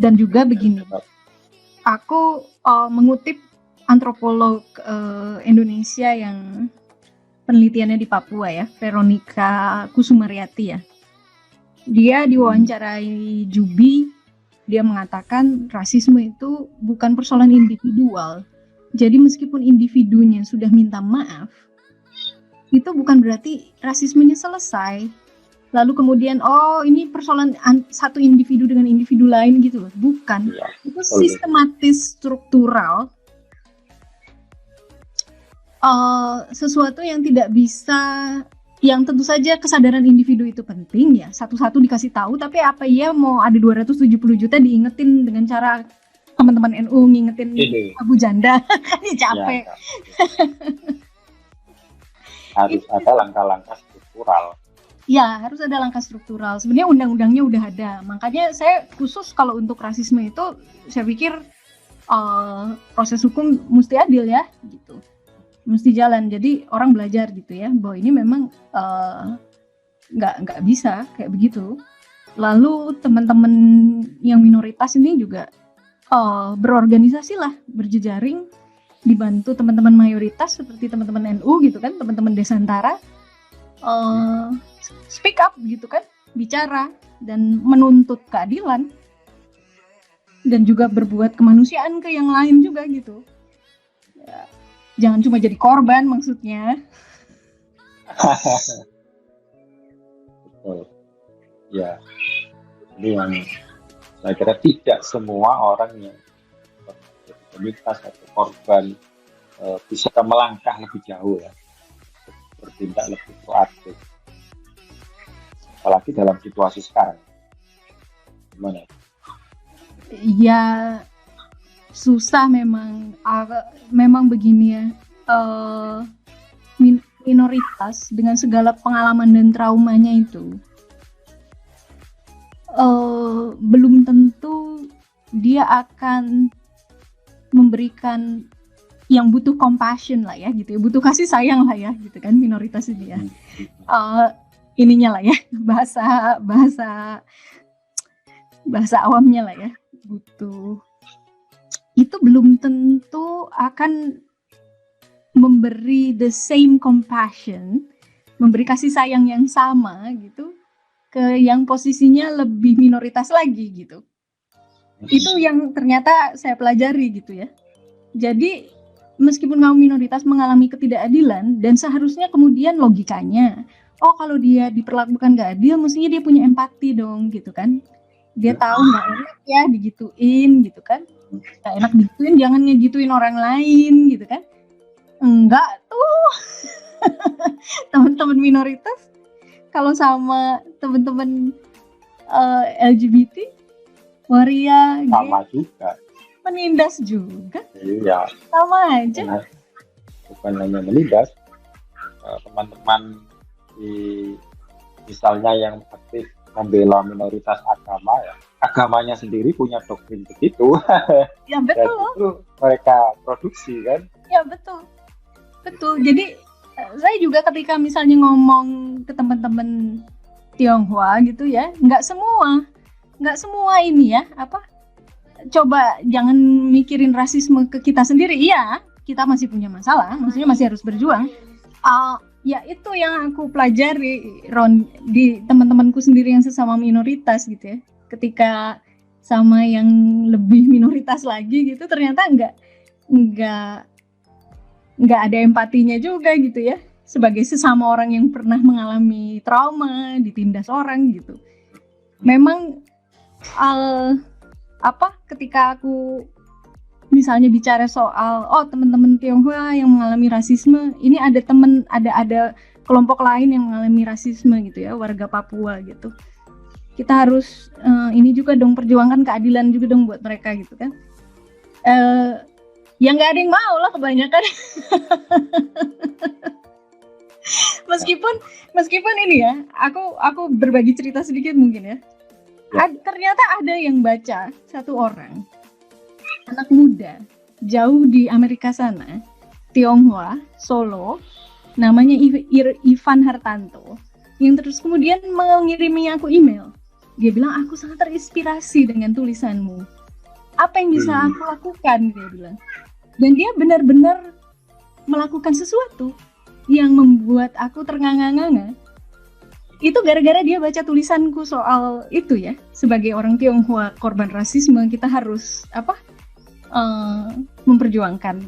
Dan juga begini, aku mengutip antropolog Indonesia yang penelitiannya di Papua ya, Veronica Kusumaryati ya. Dia diwawancarai Jubi, dia mengatakan rasisme itu bukan persoalan individual. Jadi meskipun individunya sudah minta maaf, itu bukan berarti rasismenya selesai. Lalu kemudian, ini persoalan satu individu dengan individu lain gitu loh. Bukan. Ya, itu sistematis, struktural. Sesuatu yang tidak bisa, yang tentu saja kesadaran individu itu penting ya. Satu-satu dikasih tahu, tapi apa ya mau ada 270 juta diingetin dengan cara teman-teman NU ngingetin Abu Janda. Ini capek. Ya,
harus ada langkah-langkah struktural.
Ya, harus ada langkah struktural. Sebenarnya undang-undangnya udah ada. Makanya saya khusus kalau untuk rasisme itu, saya pikir proses hukum mesti adil ya, gitu. Mesti jalan. Jadi orang belajar gitu ya, bahwa ini memang nggak bisa kayak begitu. Lalu teman-teman yang minoritas ini juga berorganisasi lah, berjejaring, dibantu teman-teman mayoritas seperti teman-teman NU gitu kan, teman-teman Desantara. Speak up gitu kan, bicara dan menuntut keadilan dan juga berbuat kemanusiaan ke yang lain juga gitu ya, jangan cuma jadi korban maksudnya.
Betul ya, ini yang saya kira tidak semua orang yang penyintas atau korban bisa melangkah lebih jauh ya, bertindak lebih proaktif, apalagi dalam situasi sekarang. Gimana?
Ya susah memang begini ya, minoritas dengan segala pengalaman dan traumanya itu belum tentu dia akan memberikan yang butuh compassion lah ya gitu ya, butuh kasih sayang lah ya gitu kan, minoritas ini ya. Ininya lah ya, bahasa awamnya lah ya, butuh itu belum tentu akan memberi the same compassion, memberi kasih sayang yang sama gitu ke yang posisinya lebih minoritas lagi gitu. Itu yang ternyata saya pelajari gitu ya. Jadi meskipun kaum minoritas mengalami ketidakadilan, dan seharusnya kemudian logikanya, kalau dia diperlakukan gak adil, mestinya dia punya empati dong gitu kan. Dia tahu gak enak ya digituin gitu kan. Gak enak digituin, jangan ngegituin orang lain gitu kan. Enggak tuh. Teman-teman minoritas kalau sama teman-teman LGBT, waria,
sama juga.
Menindas juga,
Iya,
sama aja.
bukan, bukan hanya menindas, teman-teman di misalnya yang aktif membela minoritas agama ya, agamanya sendiri punya doktrin begitu
Ya
dan
betul,
itu mereka produksi kan.
ya betul. Jadi saya juga ketika misalnya ngomong ke teman-teman Tionghoa gitu ya, nggak semua ini ya, coba jangan mikirin rasisme ke kita sendiri. Iya, kita masih punya masalah, maksudnya masih harus berjuang. Ya itu yang aku pelajari, Ron, di teman-temanku sendiri yang sesama minoritas gitu ya. Ketika sama yang lebih minoritas lagi gitu, ternyata nggak ada empatinya juga gitu ya. Sebagai sesama orang yang pernah mengalami trauma, ditindas orang gitu. Memang ketika aku misalnya bicara soal teman-teman Tionghoa yang mengalami rasisme, ini ada kelompok lain yang mengalami rasisme gitu ya, warga Papua gitu. Kita harus ini juga dong, perjuangkan keadilan juga dong buat mereka gitu kan. Ya nggak ada yang mau lah kebanyakan. meskipun ini ya, aku berbagi cerita sedikit mungkin ya. Ternyata ada yang baca, satu orang anak muda jauh di Amerika sana, Tionghoa, Solo, namanya Ivan Hartanto, yang terus kemudian mengirimi aku email. Dia bilang, aku sangat terinspirasi dengan tulisanmu. Apa yang bisa aku lakukan, dia bilang. Dan dia benar-benar melakukan sesuatu yang membuat aku ternganga-nganga. Itu gara-gara dia baca tulisanku soal itu ya. Sebagai orang Tionghoa korban rasisme, kita harus memperjuangkan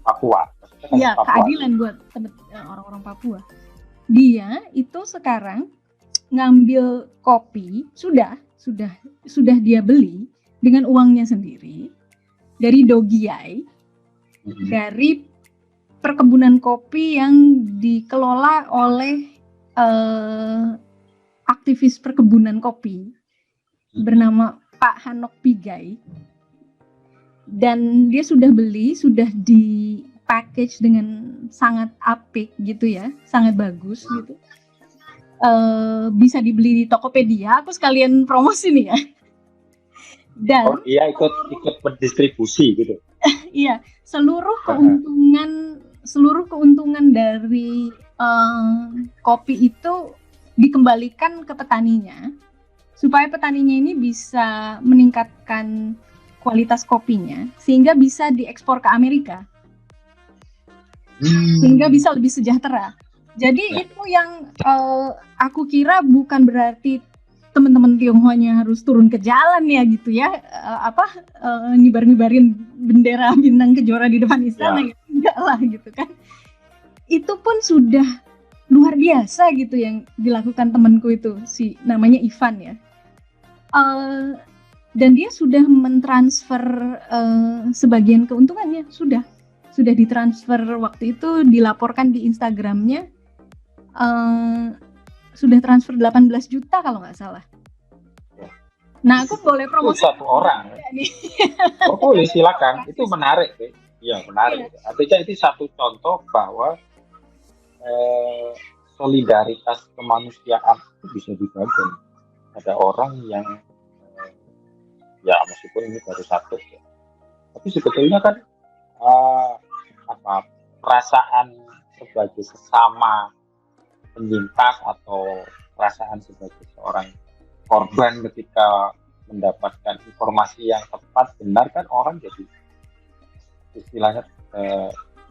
Papua.
Ya, keadilan buat orang-orang Papua. Dia itu sekarang ngambil kopi, sudah dia beli dengan uangnya sendiri dari Dogiai, dari perkebunan kopi yang dikelola oleh aktivis perkebunan kopi bernama Pak Hanok Pigai. Dan dia sudah beli, sudah di package dengan sangat apik gitu ya, sangat bagus gitu. Bisa dibeli di Tokopedia. Aku sekalian promosi nih ya. Dan
iya, ikut mendistribusi gitu.
Iya, seluruh keuntungan dari kopi itu dikembalikan ke petaninya, supaya petaninya ini bisa meningkatkan kualitas kopinya, sehingga bisa diekspor ke Amerika, sehingga bisa lebih sejahtera. Jadi itu yang aku kira bukan berarti teman-teman Tionghoanya harus turun ke jalan ya gitu ya, ngibar-ngibarin bendera bintang kejora di depan istana ya. Enggak lah gitu kan. Itu pun sudah luar biasa gitu yang dilakukan temanku itu, si namanya Ivan ya. Dan dia sudah mentransfer sebagian keuntungannya, sudah ditransfer waktu itu, dilaporkan di Instagramnya, sudah transfer 18 juta kalau nggak salah. Nah, aku boleh promosi
satu orang. Oh, boleh, silakan. Itu menarik, ya menarik. Ya. Artinya itu satu contoh bahwa solidaritas kemanusiaan itu bisa dibangun. Ada orang yang ya meskipun ini baru satu ya, tapi sebetulnya kan perasaan sebagai sesama penyintas atau perasaan sebagai seorang korban ketika mendapatkan informasi yang tepat benar kan, orang jadi istilahnya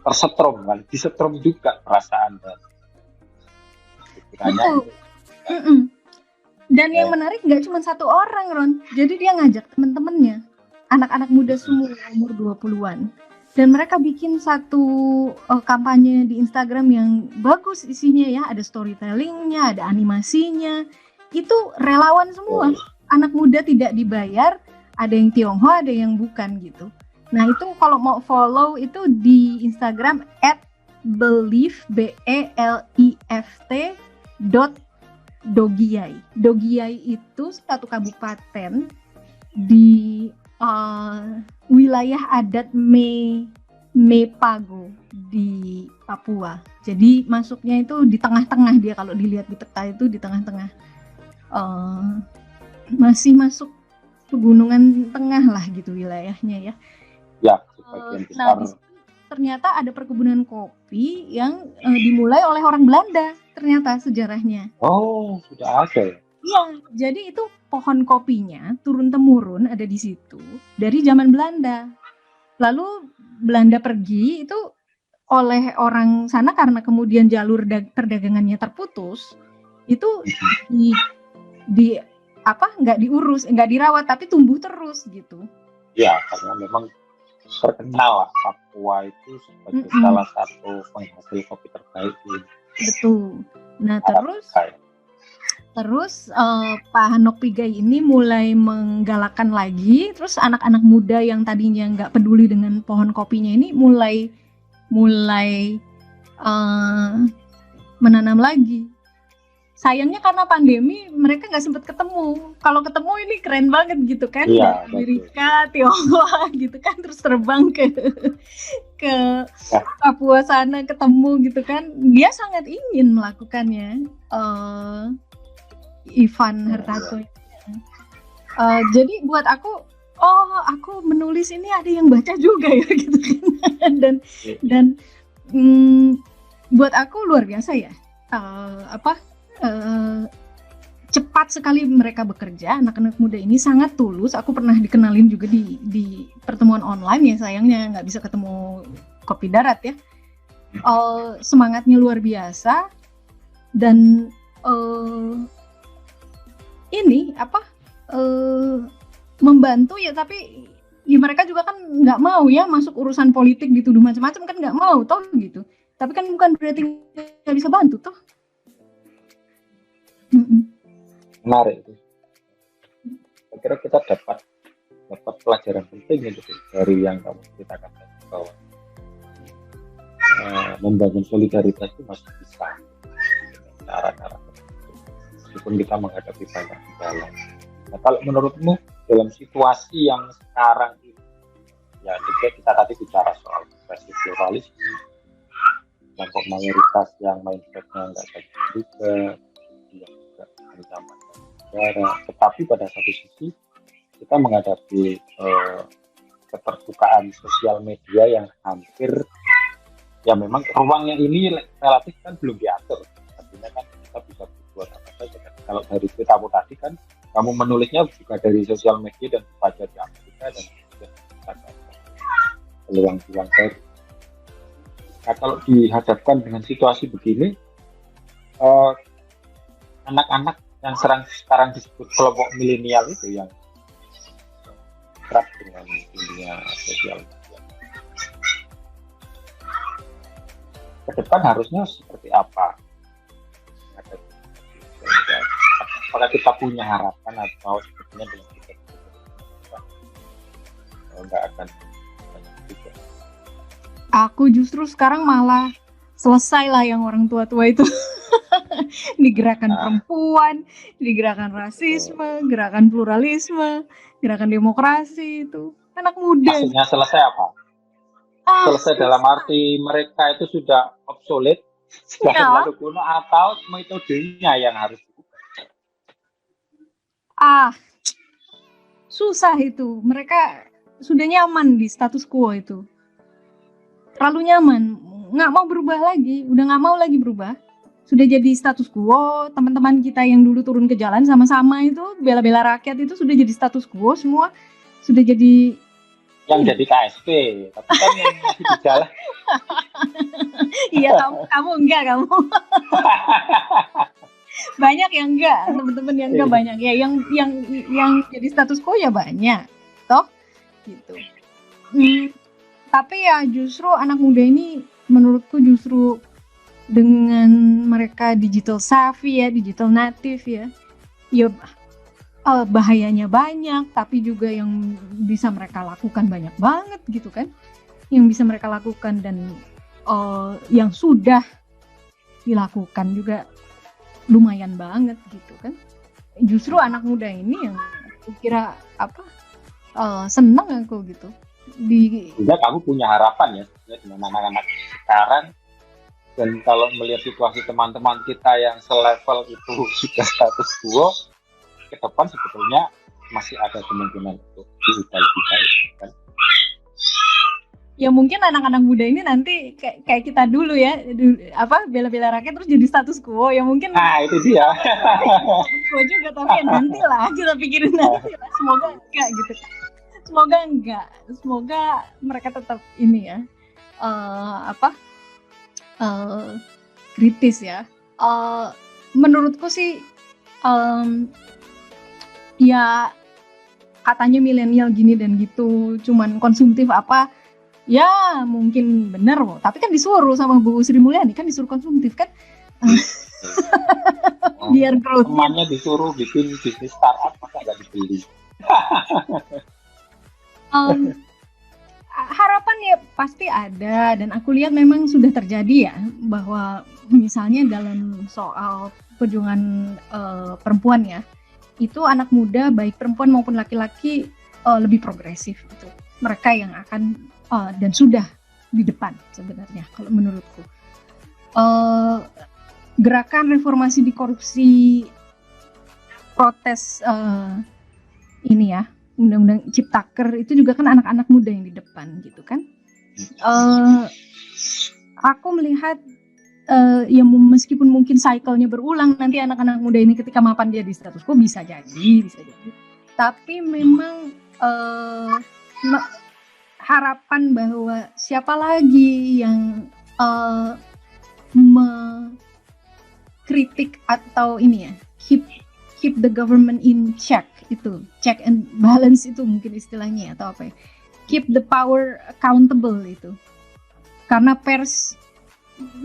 tersetrum kan, disetrum juga perasaan dan pikirannya.
Dan yang menarik nggak cuma satu orang, Ron. Jadi dia ngajak teman-temannya, anak-anak muda semua umur 20-an. Dan mereka bikin satu kampanye di Instagram yang bagus isinya ya, ada storytellingnya, ada animasinya. Itu relawan semua, anak muda tidak dibayar, ada yang Tionghoa, ada yang bukan gitu. Nah itu kalau mau follow itu di Instagram @belift .dogiai. Dogiai itu satu kabupaten di wilayah adat Mepago di Papua. Jadi masuknya itu di tengah-tengah, dia kalau dilihat di peta itu di tengah-tengah. Masih masuk pegunungan tengah lah gitu wilayahnya ya.
Ya, sebagian besar.
Nah, ternyata ada perkebunan kopi yang dimulai oleh orang Belanda ternyata sejarahnya.
Oh, sudah ada ya?
Iya, jadi itu pohon kopinya turun-temurun ada di situ dari zaman Belanda. Lalu Belanda pergi itu oleh orang sana karena kemudian jalur perdagangannya terputus, itu di apa nggak diurus, nggak dirawat, tapi tumbuh terus gitu.
Ya, karena memang terkenal lah Papua itu sebagai salah satu penghasil kopi terbaik di
Betul. Nah terus Pak Hanok Pigai ini mulai menggalakkan lagi, terus anak-anak muda yang tadinya nggak peduli dengan pohon kopinya ini mulai menanam lagi. Sayangnya karena pandemi mereka nggak sempat ketemu. Kalau ketemu ini keren banget gitu kan,
ya,
dari Amerika, Tiongkok gitu kan, terus terbang ke Papua sana ketemu gitu kan. Dia sangat ingin melakukannya, Ivan Hartarto. Jadi buat aku menulis ini ada yang baca juga ya gitu kan. Dan buat aku luar biasa ya. Cepat sekali mereka bekerja, anak-anak muda ini sangat tulus. Aku pernah dikenalin juga di pertemuan online ya, sayangnya nggak bisa ketemu Kopi Darat ya. Semangatnya luar biasa dan membantu ya, tapi ya mereka juga kan nggak mau ya masuk urusan politik, dituduh macam-macam kan nggak mau toh gitu. Tapi kan bukan berarti nggak bisa bantu toh.
Menarik itu. Saya kira kita dapat pelajaran penting gitu dari yang kamu ceritakan bahwa membangun solidaritas itu masih bisa cara-cara meskipun kita menghadapi banyak kendala. Nah, kalau menurutmu dalam situasi yang sekarang ini, ya kita tadi bicara soal ekspresi pluralisme, kelompok mayoritas yang mindsetnya nggak baik juga, ancaman negara, tetapi pada satu sisi kita menghadapi keterbukaan sosial media yang hampir ya memang ruangnya ini relatif kan belum diatur, artinya kan kita bisa berbuat apa saja kan. Kalau dari ceritamu tadi kan kamu menulisnya juga dari sosial media dan baca di Amerika dan juga peluang-peluang baru. Nah, kalau dihadapkan dengan situasi begini, anak-anak yang sekarang disebut kelompok milenial itu yang kerap dengan dunia sosial media, ke depan harusnya seperti apa? Apakah kita punya harapan atau sebetulnya dengan kita nggak akan banyak juga?
Aku justru sekarang malah selesai lah yang orang tua-tua itu. Di gerakan perempuan, di gerakan rasisme, gerakan pluralisme, gerakan demokrasi itu. Anak muda.
Maksudnya selesai apa? Selesai dalam arti mereka itu sudah obsolete, sudah terlalu kuno, atau metodenya yang harus diubah?
Susah itu. Mereka sudah nyaman di status quo itu. Terlalu nyaman, nggak mau berubah lagi, udah nggak mau lagi berubah. Sudah jadi status quo. Teman-teman kita yang dulu turun ke jalan sama-sama itu bela-bela rakyat itu sudah jadi status quo semua, sudah jadi
yang jadi KSP, tapi kan yang masih di jalan.
Iya, kamu enggak kamu. Banyak yang enggak, teman-teman yang enggak banyak ya, yang jadi status quo ya banyak, toh gitu. Tapi ya justru anak muda ini menurutku justru dengan mereka digital savvy ya, digital native ya bahayanya banyak, tapi juga yang bisa mereka lakukan banyak banget gitu kan, yang bisa mereka lakukan dan yang sudah dilakukan juga lumayan banget gitu kan. Justru anak muda ini yang kira seneng aku gitu.
Juga kamu punya harapan ya sebenarnya dengan anak-anak sekarang, dan kalau melihat situasi teman-teman kita yang selevel itu sudah status quo, ke depan sebetulnya masih ada kemungkinan untuk diubah lebih baik kan?
Ya mungkin anak-anak muda ini nanti kayak kita dulu ya, bela-bela rakyat terus jadi status quo ya mungkin.
Nah itu dia.
Status quo juga, tapi ya nanti lah kita pikirin nanti lah. Semoga enggak gitu. Semoga enggak. Semoga mereka tetap ini ya, kritis ya. Menurutku sih ya katanya milenial gini dan gitu, cuman konsumtif apa. Ya mungkin benar loh, tapi kan disuruh sama Bu Sri Mulyani kan disuruh konsumtif kan. Biar growth.
Temannya disuruh bikin bisnis startup masa nggak dibeli.
Harapan ya pasti ada, dan aku lihat memang sudah terjadi ya, bahwa misalnya dalam soal perjuangan perempuan ya, itu anak muda baik perempuan maupun laki-laki lebih progresif gitu. Mereka yang akan dan sudah di depan sebenarnya kalau menurutku. Gerakan reformasi di korupsi, protes ini ya, undang-undang Ciptaker itu juga kan anak-anak muda yang di depan gitu kan. Aku melihat ya meskipun mungkin cycle-nya berulang, nanti anak-anak muda ini ketika mapan dia di status quo bisa jadi. Tapi memang harapan bahwa siapa lagi yang mengkritik atau ini ya, keep the government in check, itu check and balance itu mungkin istilahnya atau apa ya, keep the power accountable itu. Karena pers,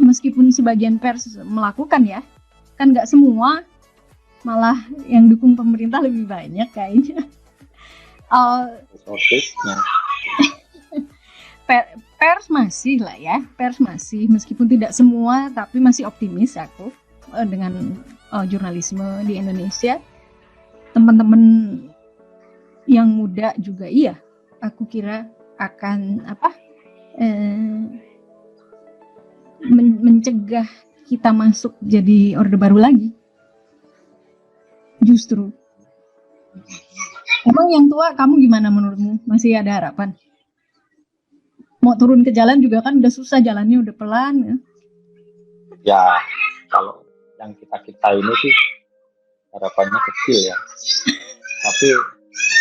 meskipun sebagian pers melakukan ya, kan nggak semua, malah yang dukung pemerintah lebih banyak kayaknya. Pers masih lah ya, pers masih, meskipun tidak semua, tapi masih optimis aku dengan jurnalisme di Indonesia. Teman-teman yang muda juga iya, aku kira akan mencegah kita masuk jadi Orde Baru lagi. Justru. Emang yang tua kamu gimana menurutmu? Masih ada harapan? Mau turun ke jalan juga kan udah susah, jalannya udah pelan ya.
Ya kalau yang kita ini sih harapannya kecil ya. Tapi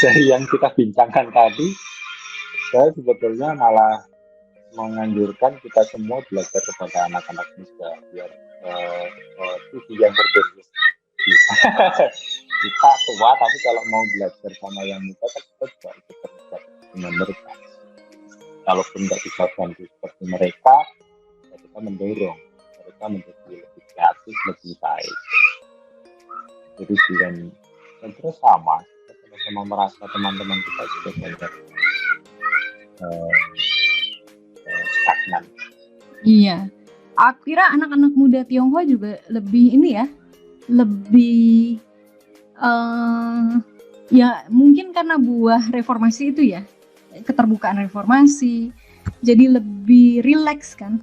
dari yang kita bincangkan tadi, saya sebetulnya malah menganjurkan kita semua belajar kepada anak-anak muda biar itu yang berbisnis. Kita tua tapi kalau mau belajar sama yang muda kan kita juga ikut terlibat dengan mereka. Kalaupun nggak bisa bantu seperti mereka, ya kita mendorong mereka menjadi lebih kreatif, lebih baik. Jadi dengan terus sama, kita sama-sama merasa teman-teman kita sudah banyak stagnan.
Iya, aku kira anak-anak muda Tionghoa juga lebih ini ya, lebih ya mungkin karena buah reformasi itu ya, keterbukaan reformasi, jadi lebih rileks kan,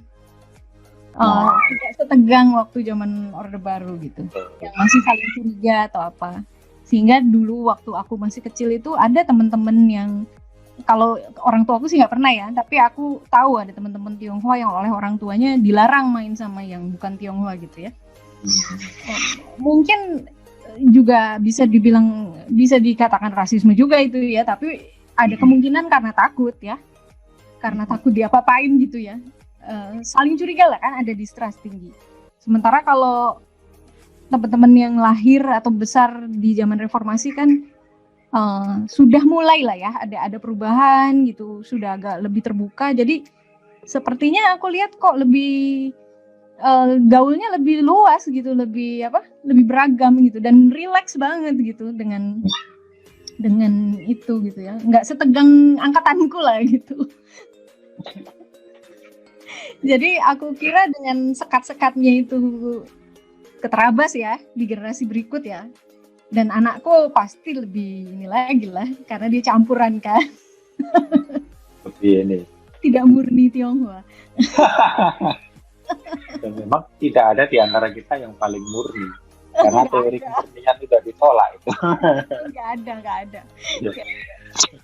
tidak setegang waktu zaman Orde Baru gitu, yang masih saling curiga atau apa. Sehingga dulu waktu aku masih kecil itu ada teman-teman yang, kalau orang tua aku sih nggak pernah ya, tapi aku tahu ada teman-teman Tionghoa yang oleh orang tuanya dilarang main sama yang bukan Tionghoa gitu ya. Mungkin juga bisa dikatakan rasisme juga itu ya, tapi ada kemungkinan karena takut ya, karena takut diapa-apain gitu ya, saling curiga lah kan, ada distrust tinggi. Sementara kalau teman-teman yang lahir atau besar di zaman reformasi kan sudah mulai lah ya, ada perubahan gitu, sudah agak lebih terbuka, jadi sepertinya aku lihat kok lebih gaulnya lebih luas gitu, lebih beragam gitu, dan relax banget gitu dengan itu gitu ya, nggak setegang angkatanku lah gitu. Jadi aku kira dengan sekat-sekatnya itu keterabas ya di generasi berikut ya, Dan anakku pasti lebih ini lagi lah, karena dia campuran kan,
Lebih ini.
tidak murni Tionghoa.
Dan memang tidak ada di antara kita yang paling murni. Karena
Nggak
teori
ada.
kemurnian sudah ditolak itu.
Nggak ada.
Ya.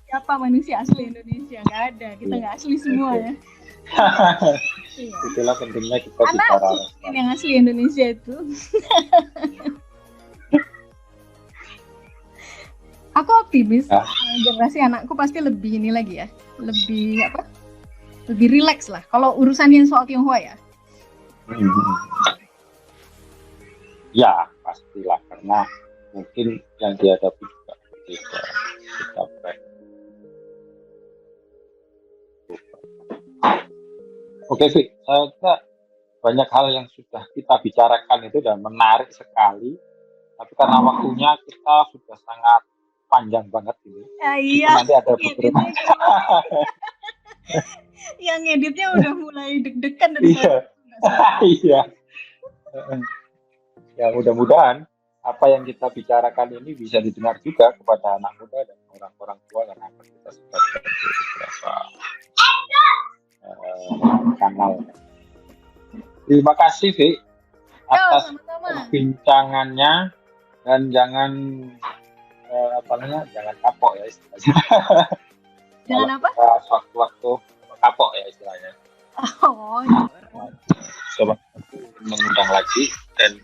Siapa manusia asli Indonesia? Nggak ada. Kita
Iya.
nggak asli semua ya. Iya.
Itulah pentingnya kita bicara.
Anakku yang asli Indonesia itu. Aku optimis,
Ya.
generasi anakku pasti lebih ini lagi ya, lebih apa? Lebih rileks lah. Kalau urusannya soal Tionghoa ya.
Ya, pastilah karena mungkin yang dihadapi juga berbeda. Oke, Vi. Saya kira banyak hal yang sudah kita bicarakan itu dan menarik sekali. Tapi karena waktunya kita sudah sangat panjang banget ini.
Iya.
Nanti ada beberapa.
Yang editnya udah mulai deg-degan dari
Iya. Iya. Ya mudah-mudahan apa yang kita bicarakan ini bisa didengar juga kepada anak muda dan orang-orang tua karena akan kita sebarkan di beberapa kanal. Terima kasih, Vi, atas perbincangannya dan jangan jangan kapok ya istilahnya.
Jangan apa?
Waktu-waktu kapok ya istilahnya.
Oh,
Coba mengundang lagi dan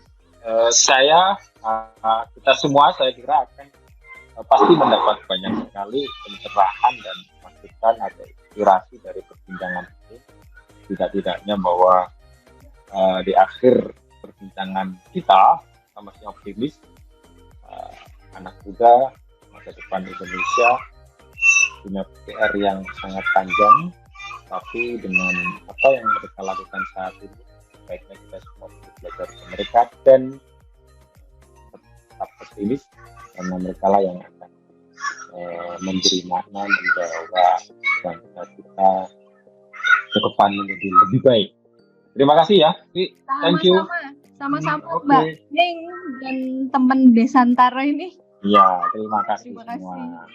kita semua saya kira akan pasti mendapat banyak sekali pencerahan dan masukan atau inspirasi dari perbincangan ini. Tidak-tidaknya bahwa di akhir perbincangan kita masih optimis anak muda masa depan Indonesia punya PR yang sangat panjang, tapi dengan apa yang mereka lakukan saat ini baiknya kita semua belajar dari mereka dan tetap optimis karena mereka lah yang akan memberi makna membawa bangsa kita ke depan menjadi lebih baik. Terima kasih ya, thank you.
Sama-sama Mbak Ning dan teman Desantara ini.
Iya, terima kasih semua.